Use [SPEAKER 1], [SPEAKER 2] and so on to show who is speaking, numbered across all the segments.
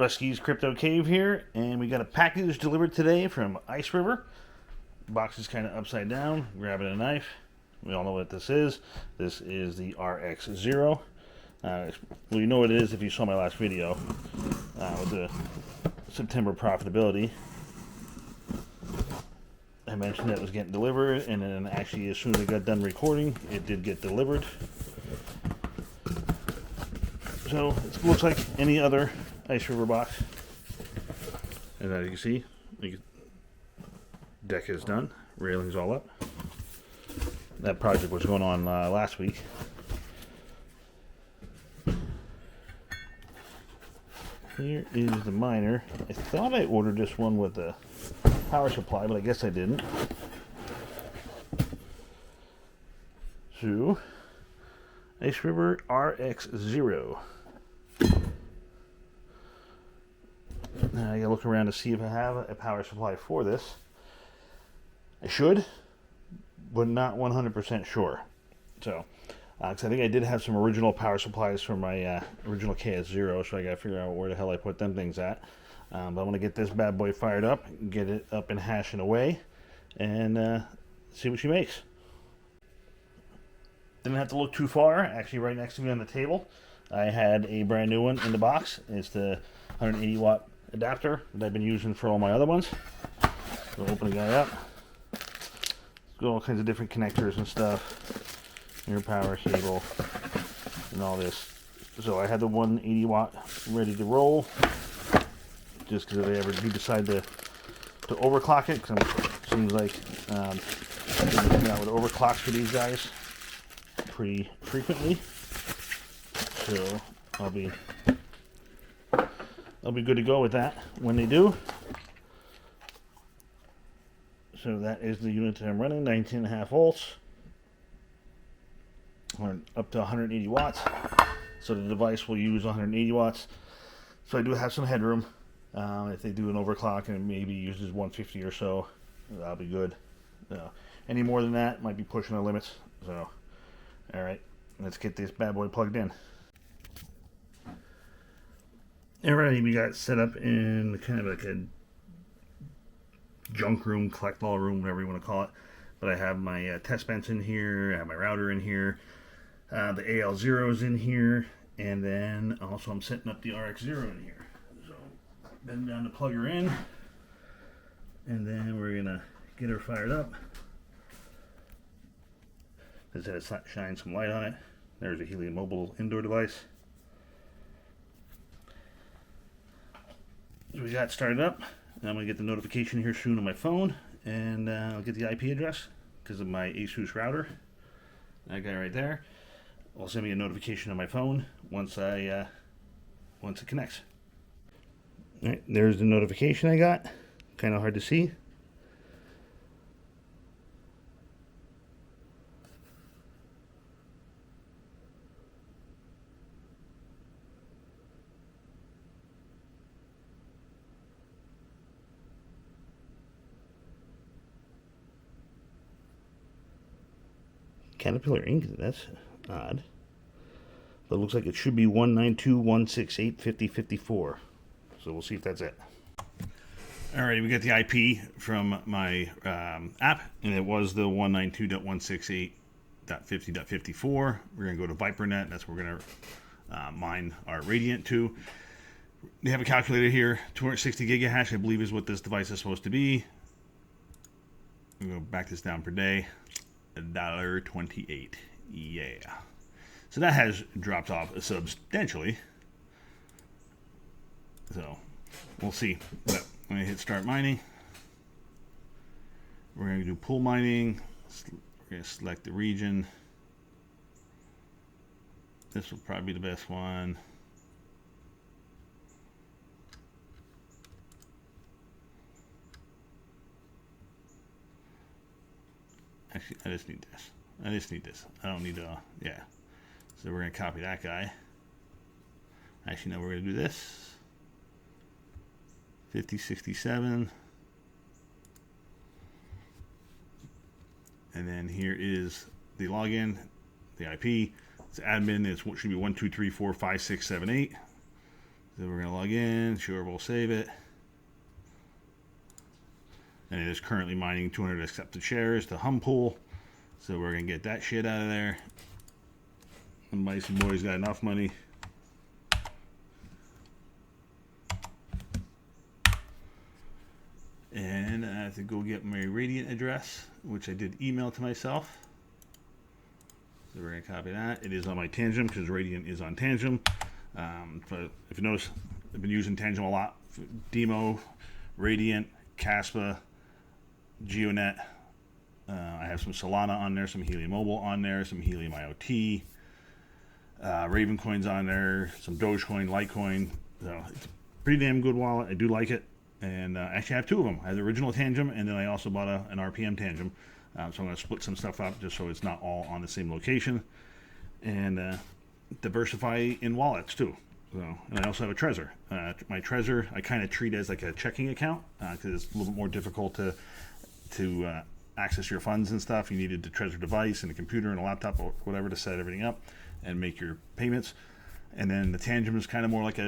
[SPEAKER 1] Rusty's Crypto Cave here, and we got a package delivered today from Iceriver. Box is kind of upside down. Grabbing a knife. We all know what this is. This is the RX0. Well, you know what it is if you saw my last video with the September profitability. I mentioned that it was getting delivered, and then actually as soon as I got done recording, it did get delivered. So it looks like any other Iceriver box. And as you can see, the deck is done. Railing's all up. That project was going on last week. Here is the miner. I thought I ordered this one with the power supply, but I guess I didn't. So, Iceriver RX0. Now I gotta look around to see if I have a power supply for this. I should, but not 100% sure. So, because I think I did have some original power supplies from my original KS0, so I gotta figure out where the hell I put them things at. But I'm gonna get this bad boy fired up, get it up and hashing away, and see what she makes. Didn't have to look too far. Actually, right next to me on the table, I had a brand new one in the box. It's the 180 watt adapter that I've been using for all my other ones. So open the guy up. Got all kinds of different connectors and stuff. Your power cable and all this. So I had the 180 watt ready to roll. Just because if I ever do decide to overclock it, because it seems like I'm coming out with overclocks for these guys pretty frequently. So I'll be good to go with that when they do. So that is the unit that I'm running, 19.5 volts, up to 180 watts. So the device will use 180 watts. So I do have some headroom. If they do an overclock and it maybe uses 150 or so, that'll be good. Any more than that might be pushing the limits. So, all right, let's get this bad boy plugged in. Alright, we got set up in kind of like a junk room, collect all room, whatever you want to call it. But I have my test bench in here, I have my router in here, the AL0 is in here, and then also I'm setting up the RX0 in here. So, bend down to plug her in, and then we're going to get her fired up. Just had to shine some light on it. There's a Helium mobile indoor device. So we got started up. I'm going to get the notification here soon on my phone, and I'll get the IP address because of my ASUS router. That guy right there will send me a notification on my phone once it connects. All right, there's the notification I got. Kind of hard to see. Caterpillar ink, that's odd. But it looks like it should be 192.168.50.54. So we'll see if that's it. Alright, we got the IP from my app, and it was the 192.168.50.54. We're going to go to ViperNet, that's where we're going to mine our Radiant to. They have a calculator here, 260 gigahash, I believe is what this device is supposed to be. I'm going to back this down per day. $1.28. Yeah. So that has dropped off substantially. So we'll see. But I'm going to hit start mining. We're going to do pool mining. We're going to select the region. This will probably be the best one. Actually, I just need this. I don't need to, yeah. So we're going to copy that guy. Actually, now we're going to do this. 5067. And then here is the login, the IP. It's admin. It should be 123456778. So we're gonna log in, sure, we'll save it. And it is currently mining 200 accepted shares to hum pool. So we're gonna get that shit out of there. The Micey boys got enough money. And I have to go get my Radiant address, which I did email to myself. So we're gonna copy that. It is on my Tangent because Radiant is on Tangent. But if you notice, I've been using Tangent a lot. DIMO, Radiant, Caspa, GeoNet. I have some Solana on there, some Helium Mobile on there, some Helium IoT, Raven coins on there, some Dogecoin, Litecoin. So it's a pretty damn good wallet. I do like it. And I actually have two of them. I have the original Tangent, and then I also bought an RPM Tangent. So I'm going to split some stuff up just so it's not all on the same location. And diversify in wallets too. So, and I also have a Trezor. My Trezor I kind of treat as like a checking account because it's a little bit more difficult to access your funds and stuff. You needed the Trezor device and a computer and a laptop or whatever to set everything up and make your payments. And then the Tangent is kind of more like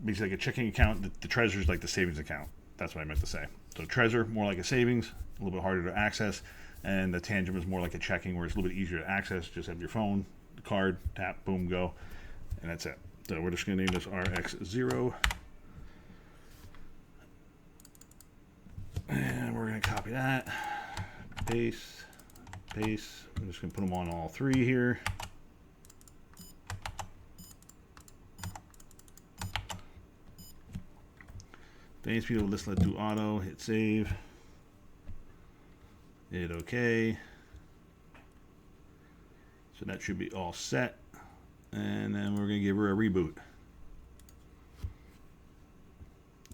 [SPEAKER 1] basically like a checking account. The Trezor is like the savings account. That's what I meant to say. So Trezor more like a savings, a little bit harder to access, and the Tangent is more like a checking where it's a little bit easier to access. Just have your phone, the card, tap, boom, go, and that's it. So we're just going to name this RX0. And we're going to copy that. Paste, paste. I'm just going to put them on all three here. Advanced speed of list, let do auto, hit save. Hit OK. So that should be all set. And then we're going to give her a reboot.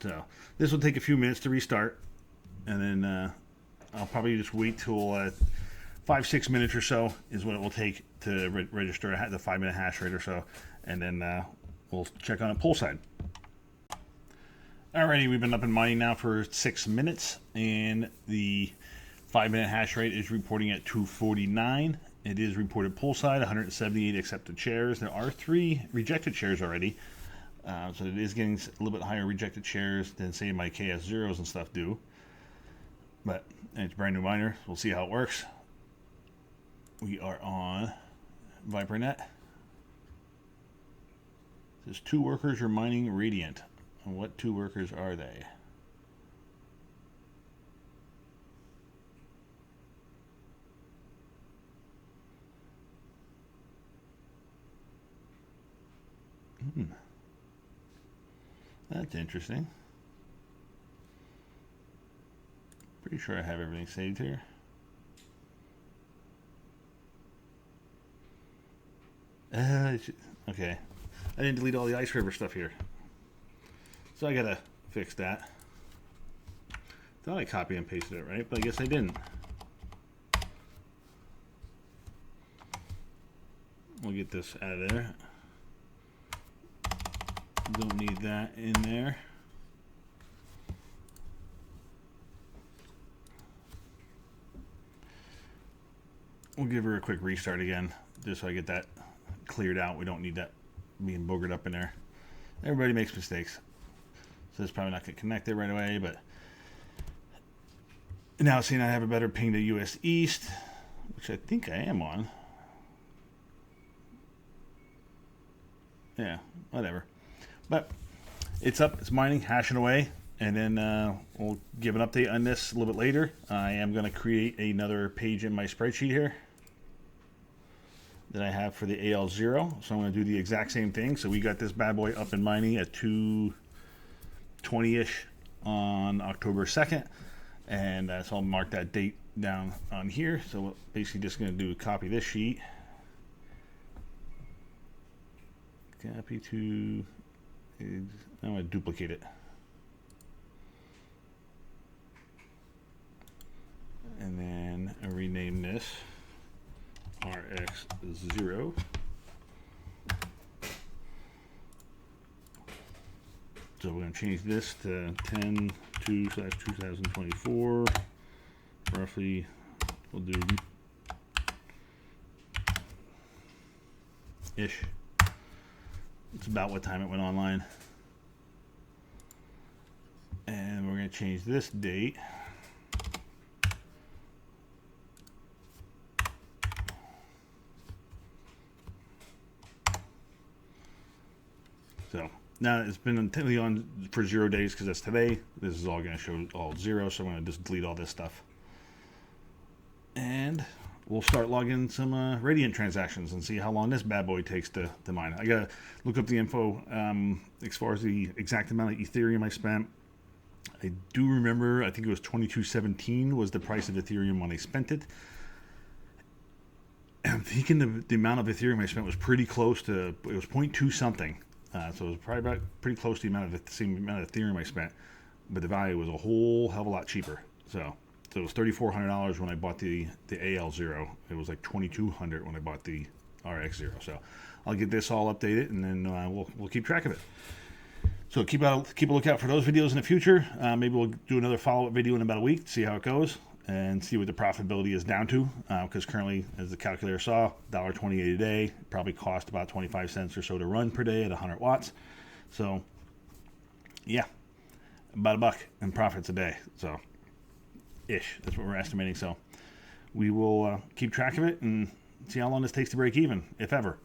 [SPEAKER 1] So this will take a few minutes to restart. And then I'll probably just wait till 5-6 minutes or so is what it will take to register the 5-minute hash rate or so. And then we'll check on it poolside. Alrighty, we've been up and mining now for 6 minutes. And the 5-minute hash rate is reporting at 249. It is reported poolside, 178 accepted shares. There are 3 rejected shares already. So it is getting a little bit higher rejected shares than, say, my KS zeros and stuff do. But it's a brand new miner. We'll see how it works. We are on ViperNet. It says 2 workers are mining Radiant. And what 2 workers are they? That's interesting. Pretty sure I have everything saved here. Okay. I didn't delete all the Iceriver stuff here. So I gotta fix that. Thought I copy and pasted it right, but I guess I didn't. We'll get this out of there. Don't need that in there. We'll give her a quick restart again, just so I get that cleared out. We don't need that being boogered up in there. Everybody makes mistakes. So it's probably not going to connect it right away, but now seeing I have a better ping to US East, which I think I am on. Yeah, whatever. But it's up, it's mining, hashing away, and then we'll give an update on this a little bit later. I am going to create another page in my spreadsheet here that I have for the AL0. So I'm going to do the exact same thing. So we got this bad boy up and mining at 2:20-ish on October 2nd. And so I'll mark that date down on here. So we're basically just going to do copy this sheet. Copy to... I'm going to duplicate it. And then I rename this RX0. So we're going to change this to 10/2/2024. Roughly, we'll do ish. It's about what time it went online. And we're going to change this date. So now it's been intently on for 0 days because that's today. This is all going to show all 0, so I'm going to just delete all this stuff. And we'll start logging some Radiant transactions and see how long this bad boy takes to mine. I gotta look up the info as far as the exact amount of Ethereum I spent. I do remember, I think it was 22.17 was the price of Ethereum when I spent it. And I'm thinking the amount of Ethereum I spent was pretty close to, it was 0.2 something. So it was probably about pretty close to the same amount of Ethereum I spent, but the value was a whole hell of a lot cheaper. So it was $3,400 when I bought the AL0. It was like $2,200 when I bought the RX0. So I'll get this all updated, and then we'll keep track of it. So keep a lookout for those videos in the future. Maybe we'll do another follow-up video in about a week to see how it goes and see what the profitability is down to. Because currently, as the calculator saw, $1.28 a day probably cost about 25 cents or so to run per day at 100 watts. So yeah, about $1 in profits a day. So ish, that's what we're estimating. So we will keep track of it and see how long this takes to break even, if ever.